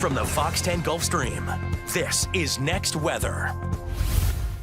From the Fox 10 Gulf Stream, this is Next Weather.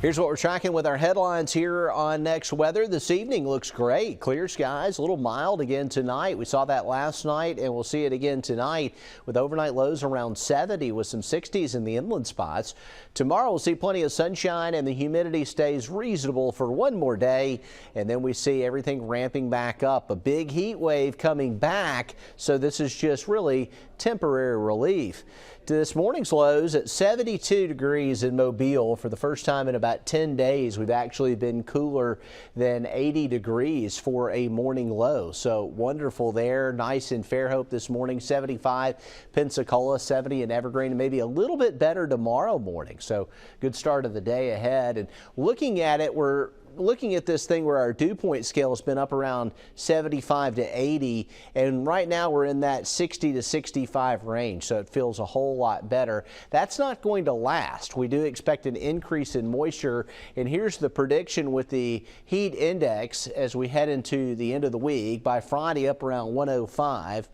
Here's what we're tracking with our headlines here on Next Weather. This evening looks great. Clear skies, a little mild again tonight. We saw that last night and we'll see it again tonight with overnight lows around 70 with some 60s in the inland spots. Tomorrow we'll see plenty of sunshine and the humidity stays reasonable for one more day. And then we see everything ramping back up. A big heat wave coming back. So this is just really temporary relief. This morning's lows at 72 degrees in Mobile. For the first time in about 10 days, we've actually been cooler than 80 degrees for a morning low. So wonderful there. Nice in Fairhope this morning, 75 Pensacola, 70 in Evergreen, and maybe a little bit better tomorrow morning. So good start of the day ahead. And looking at it, we're looking at this thing where our dew point scale has been up around 75 to 80, and right now we're in that 60 to 65 range, so it feels a whole lot better. That's not going to last. We do expect an increase in moisture, and here's the prediction with the heat index as we head into the end of the week. By Friday, up around 105.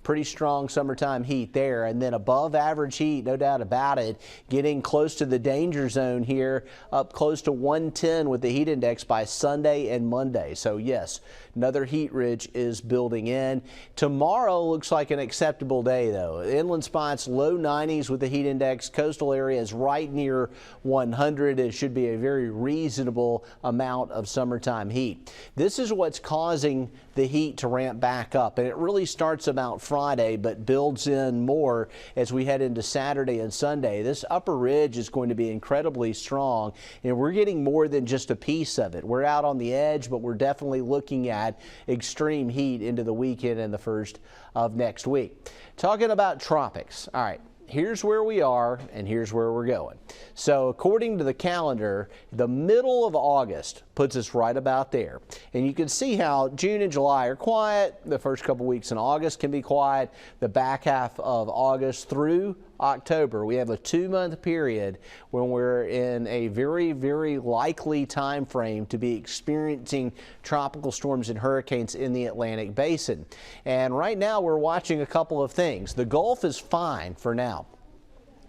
Pretty strong summertime heat there, and then above average heat, no doubt about it, getting close to the danger zone here, up close to 110 with the heat index by Sunday and Monday. So yes, another heat ridge is building in. Tomorrow looks like an acceptable day though. Inland spots low 90s with the heat index, coastal areas right near 100. It should be a very reasonable amount of summertime heat. This is what's causing the heat to ramp back up, and it really starts about Friday but builds in more as we head into Saturday and Sunday. This upper ridge is going to be incredibly strong, and we're getting more than just a piece of it. We're out on the edge, but we're definitely looking at extreme heat into the weekend and the first of next week. Talking about tropics. All right. Here's where we are and here's where we're going. So according to the calendar, the middle of August puts us right about there. And you can see how June and July are quiet. The first couple weeks in August can be quiet. The back half of August through October, we have a 2-month period when we're in a very, very likely time frame to be experiencing tropical storms and hurricanes in the Atlantic Basin. And right now we're watching a couple of things. The Gulf is fine for now.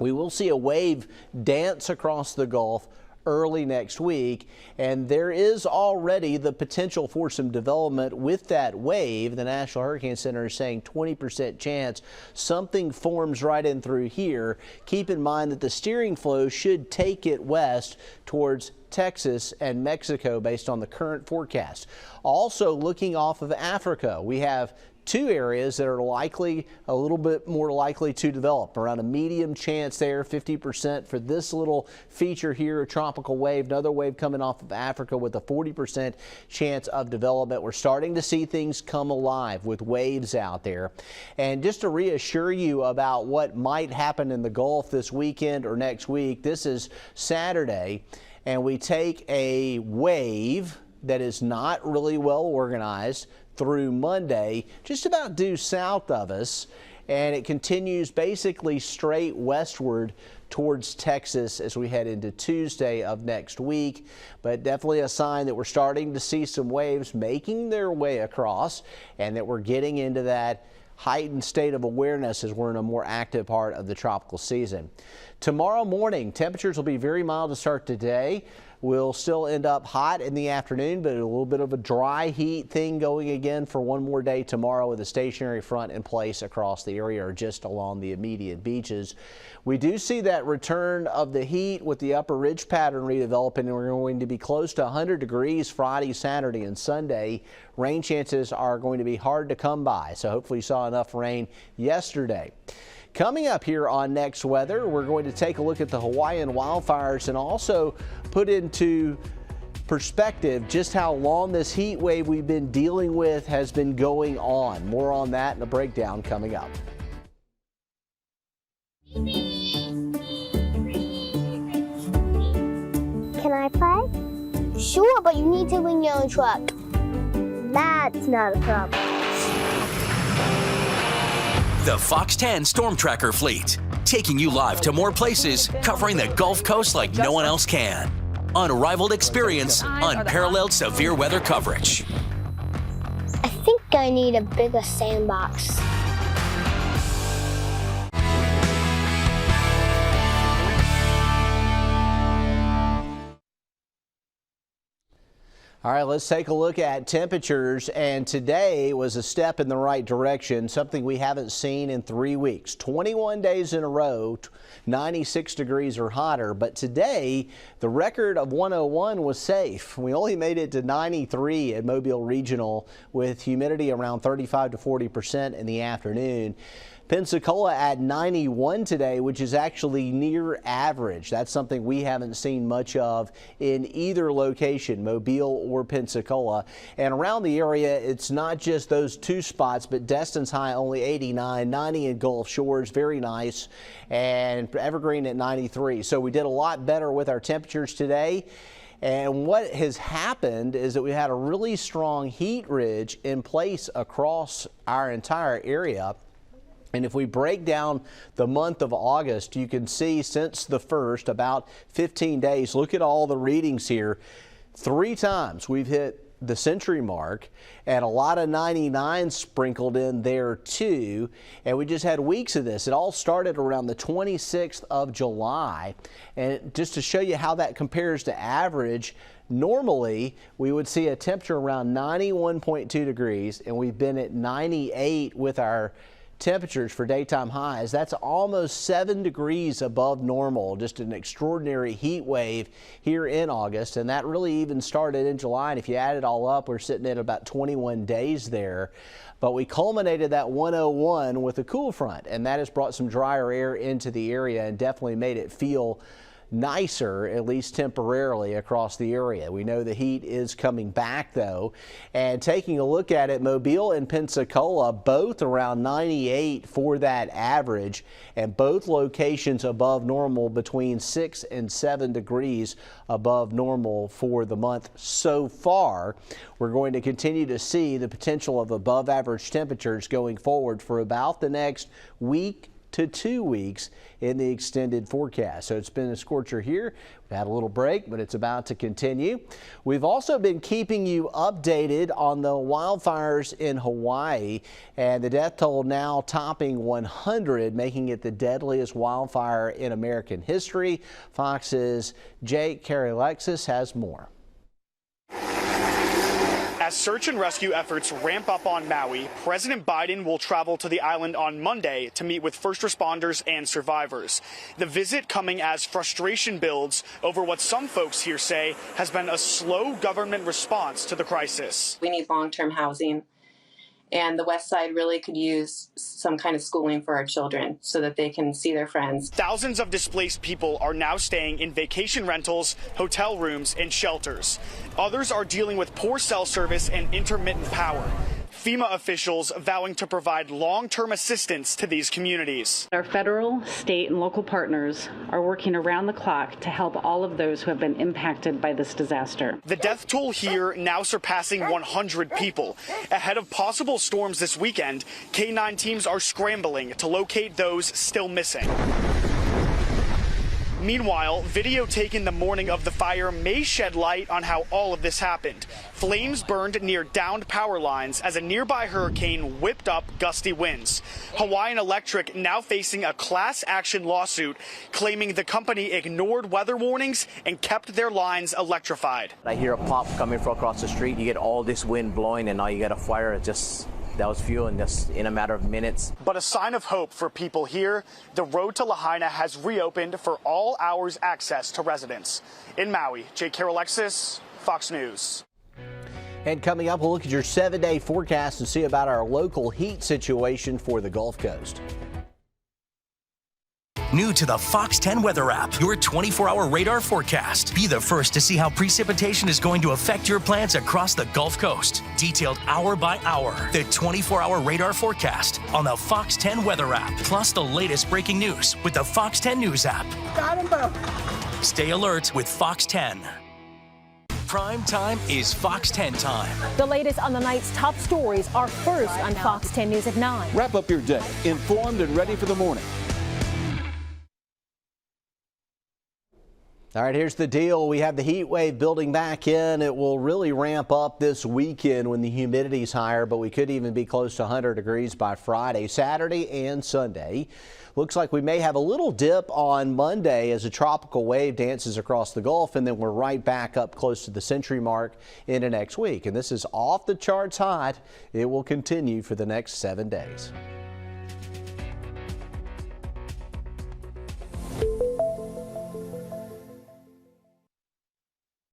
We will see a wave dance across the Gulf early next week, and there is already the potential for some development with that wave. The National Hurricane Center is saying 20% chance something forms right in through here. Keep in mind that the steering flow should take it west towards Texas and Mexico based on the current forecast. Also looking off of Africa, we have two areas that are likely, a little bit more likely to develop. Around a medium chance there, 50% for this little feature here, a tropical wave. Another wave coming off of Africa with a 40% chance of development. We're starting to see things come alive with waves out there. And just to reassure you about what might happen in the Gulf this weekend or next week, this is Saturday, and we take a wave that is not really well organized through Monday, just about due south of us, and it continues basically straight westward towards Texas as we head into Tuesday of next week. But definitely a sign that we're starting to see some waves making their way across, and that we're getting into that heightened state of awareness as we're in a more active part of the tropical season. Tomorrow morning, temperatures will be very mild to start today. We'll still end up hot in the afternoon, but a little bit of a dry heat thing going again for one more day tomorrow with a stationary front in place across the area or just along the immediate beaches. We do see that return of the heat with the upper ridge pattern redeveloping, and we're going to be close to 100 degrees Friday, Saturday, and Sunday. Rain chances are going to be hard to come by, so hopefully you saw enough rain yesterday. Coming up here on Next Weather, we're going to take a look at the Hawaiian wildfires and also put into perspective just how long this heat wave we've been dealing with has been going on. More on that in a breakdown coming up. Can I play? Sure, but you need to bring your own truck. That's not a problem. The Fox 10 Storm Tracker Fleet, taking you live to more places, covering the Gulf Coast like no one else can. Unrivaled experience, unparalleled severe weather coverage. I think I need a bigger sandbox. All right, let's take a look at temperatures, and today was a step in the right direction, something we haven't seen in 3 weeks. 21 days in a row, 96 degrees or hotter, but today the record of 101 was safe. We only made it to 93 at Mobile Regional with humidity around 35 to 40% in the afternoon. Pensacola at 91 today, which is actually near average. That's something we haven't seen much of in either location, Mobile or Pensacola. And around the area, it's not just those two spots, but Destin's high only 89, 90 in Gulf Shores, very nice, and Evergreen at 93. So we did a lot better with our temperatures today. And what has happened is that we had a really strong heat ridge in place across our entire area. And if we break down the month of August, you can see since the 1st, about 15 days, look at all the readings here. 3 times we've hit the century mark, and a lot of 99 sprinkled in there too. And we just had weeks of this. It all started around the 26th of July. And just to show you how that compares to average, normally we would see a temperature around 91.2 degrees, and we've been at 98 with our temperatures for daytime highs. That's almost 7 degrees above normal. Just an extraordinary heat wave here in August, and that really even started in July. And if you add it all up, we're sitting at about 21 days there. But we culminated that 101 with a cool front, and that has brought some drier air into the area and definitely made it feel nicer, at least temporarily, across the area. We know the heat is coming back though, and taking a look at it, Mobile and Pensacola both around 98 for that average, and both locations above normal, between 6 and 7 degrees above normal for the month so far. We're going to continue to see the potential of above average temperatures going forward for about the next week to 2 weeks in the extended forecast. So it's been a scorcher here. We've had a little break, but it's about to continue. We've also been keeping you updated on the wildfires in Hawaii, and the death toll now topping 100, making it the deadliest wildfire in American history. Fox's Jake Carey-Alexis has more. As search and rescue efforts ramp up on Maui, President Biden will travel to the island on Monday to meet with first responders and survivors. The visit coming as frustration builds over what some folks here say has been a slow government response to the crisis. We need long-term housing, and the West Side really could use some kind of schooling for our children so that they can see their friends. Thousands of displaced people are now staying in vacation rentals, hotel rooms, and shelters. Others are dealing with poor cell service and intermittent power. FEMA officials vowing to provide long-term assistance to these communities. Our federal, state, and local partners are working around the clock to help all of those who have been impacted by this disaster. The death toll here now surpassing 100 people. Ahead of possible storms this weekend, K-9 teams are scrambling to locate those still missing. Meanwhile, video taken the morning of the fire may shed light on how all of this happened. Flames burned near downed power lines as a nearby hurricane whipped up gusty winds. Hawaiian Electric now facing a class action lawsuit claiming the company ignored weather warnings and kept their lines electrified. I hear a pop coming from across the street. You get all this wind blowing, and now you get a fire. That was fueling just in a matter of minutes. But a sign of hope for people here, the road to Lahaina has reopened for all hours access to residents. In Maui, Jake Carey-Alexis, Fox News. And coming up, we'll look at your 7-day forecast and see about our local heat situation for the Gulf Coast. New to the FOX10 weather app, your 24-hour radar forecast. Be the first to see how precipitation is going to affect your plants across the Gulf Coast. Detailed hour by hour. The 24-hour radar forecast on the FOX10 weather app. Plus the latest breaking news with the FOX10 News app. Got him, bro. Stay alert with FOX10. Prime time is FOX10 time. The latest on the night's top stories are first on FOX10 News at 9. Wrap up your day, informed and ready for the morning. All right, here's the deal. We have the heat wave building back in. It will really ramp up this weekend when the humidity's higher, but we could even be close to 100 degrees by Friday, Saturday, and Sunday. Looks like we may have a little dip on Monday as a tropical wave dances across the Gulf, and then we're right back up close to the century mark into next week. And this is off the charts hot. It will continue for the next 7 days.